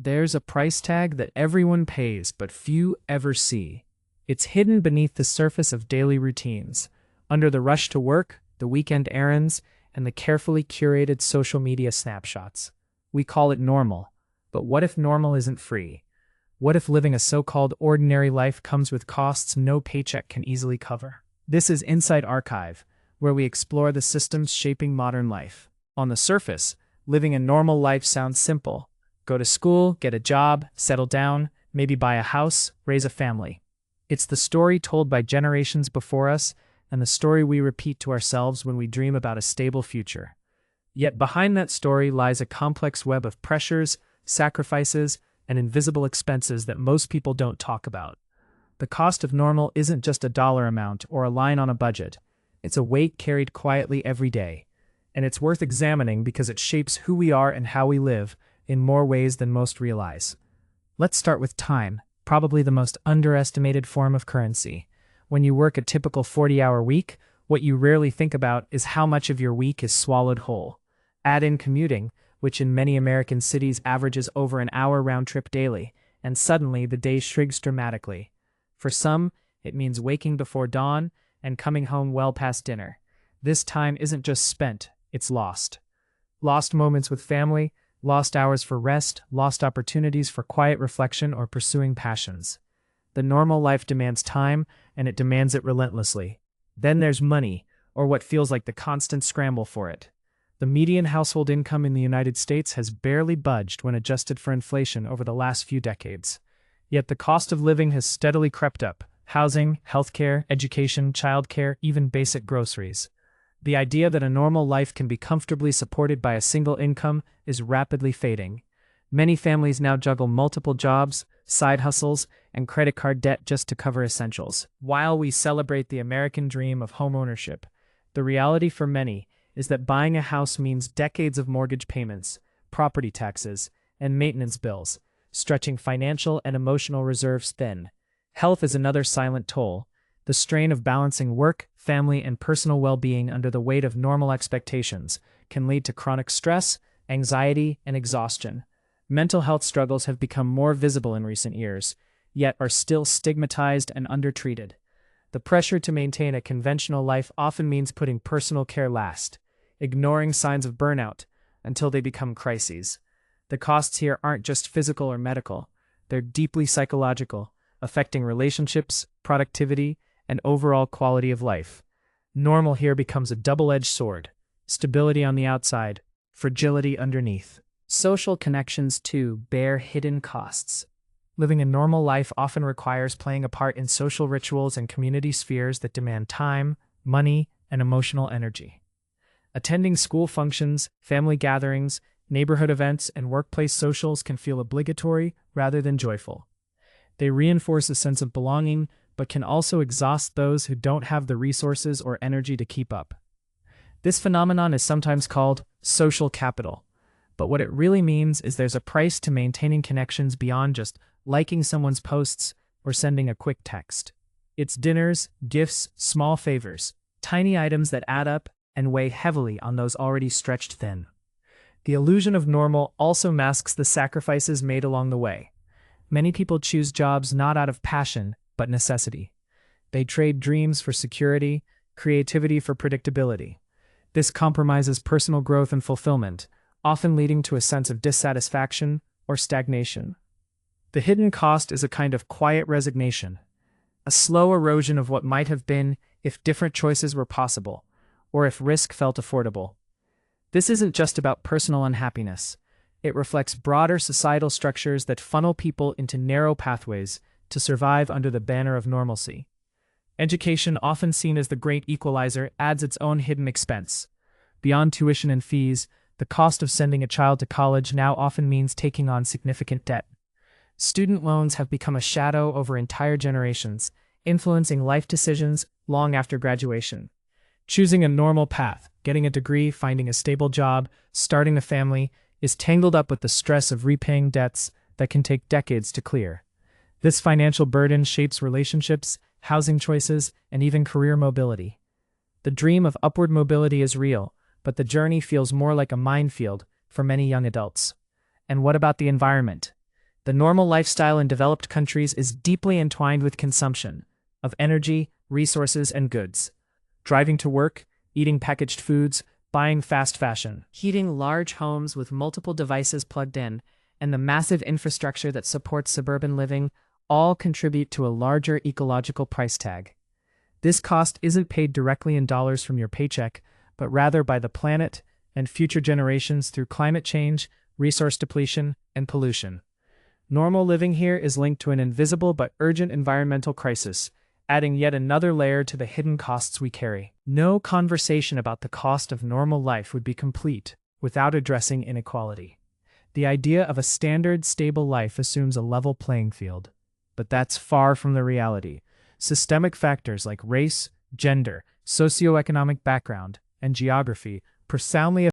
There's a price tag that everyone pays but few ever see. It's hidden beneath the surface of daily routines, under the rush to work, the weekend errands, and the carefully curated social media snapshots. We call it normal, but what if normal isn't free? What if living a so-called ordinary life comes with costs no paycheck can easily cover? This is Inside Archive, where we explore the systems shaping modern life. On the surface, living a normal life sounds simple. Go to school, get a job, settle down, maybe buy a house, raise a family. It's the story told by generations before us, and the story we repeat to ourselves when we dream about a stable future. Yet behind that story lies a complex web of pressures, sacrifices, and invisible expenses that most people don't talk about. The cost of normal isn't just a dollar amount or a line on a budget. It's a weight carried quietly every day. And it's worth examining because it shapes who we are and how we live in more ways than most realize. Let's start with time, probably the most underestimated form of currency. When you work a typical 40-hour week, what you rarely think about is how much of your week is swallowed whole. Add in commuting, which in many American cities averages over an hour round trip daily, and suddenly the day shrinks dramatically. For some, it means waking before dawn and coming home well past dinner. This time isn't just spent, it's lost. Lost moments with family, lost hours for rest, lost opportunities for quiet reflection or pursuing passions. The normal life demands time, and it demands it relentlessly. Then there's money, or what feels like the constant scramble for it. The median household income in the United States has barely budged when adjusted for inflation over the last few decades. Yet the cost of living has steadily crept up. Housing, healthcare, education, childcare, even basic groceries. The idea that a normal life can be comfortably supported by a single income is rapidly fading. Many families now juggle multiple jobs, side hustles, and credit card debt just to cover essentials. While we celebrate the American dream of homeownership, the reality for many is that buying a house means decades of mortgage payments, property taxes, and maintenance bills, stretching financial and emotional reserves thin. Health is another silent toll. The strain of balancing work, family, and personal well-being under the weight of normal expectations can lead to chronic stress, anxiety, and exhaustion. Mental health struggles have become more visible in recent years, yet are still stigmatized and undertreated. The pressure to maintain a conventional life often means putting personal care last, ignoring signs of burnout until they become crises. The costs here aren't just physical or medical, they're deeply psychological, affecting relationships, productivity, and overall quality of life. Normal here becomes a double-edged sword, stability on the outside, fragility underneath. Social connections, too, bear hidden costs. Living a normal life often requires playing a part in social rituals and community spheres that demand time, money, and emotional energy. Attending school functions, family gatherings, neighborhood events, and workplace socials can feel obligatory rather than joyful. They reinforce a sense of belonging, but can also exhaust those who don't have the resources or energy to keep up. This phenomenon is sometimes called social capital, but what it really means is there's a price to maintaining connections beyond just liking someone's posts or sending a quick text. It's dinners, gifts, small favors, tiny items that add up and weigh heavily on those already stretched thin. The illusion of normal also masks the sacrifices made along the way. Many people choose jobs not out of passion, but necessity. They trade dreams for security, creativity for predictability. This compromises personal growth and fulfillment, often leading to a sense of dissatisfaction or stagnation. The hidden cost is a kind of quiet resignation, a slow erosion of what might have been if different choices were possible, or if risk felt affordable. This isn't just about personal unhappiness. It reflects broader societal structures that funnel people into narrow pathways to survive under the banner of normalcy. Education, often seen as the great equalizer, adds its own hidden expense. Beyond tuition and fees, the cost of sending a child to college now often means taking on significant debt. Student loans have become a shadow over entire generations, influencing life decisions long after graduation. Choosing a normal path, getting a degree, finding a stable job, starting a family, is tangled up with the stress of repaying debts that can take decades to clear. This financial burden shapes relationships, housing choices, and even career mobility. The dream of upward mobility is real, but the journey feels more like a minefield for many young adults. And what about the environment? The normal lifestyle in developed countries is deeply entwined with consumption of energy, resources, and goods. Driving to work, eating packaged foods, buying fast fashion, heating large homes with multiple devices plugged in, and the massive infrastructure that supports suburban living all contribute to a larger ecological price tag. This cost isn't paid directly in dollars from your paycheck, but rather by the planet and future generations through climate change, resource depletion, and pollution. Normal living here is linked to an invisible but urgent environmental crisis, adding yet another layer to the hidden costs we carry. No conversation about the cost of normal life would be complete without addressing inequality. The idea of a standard, stable life assumes a level playing field. But that's far from the reality. Systemic factors like race, gender, socioeconomic background, and geography profoundly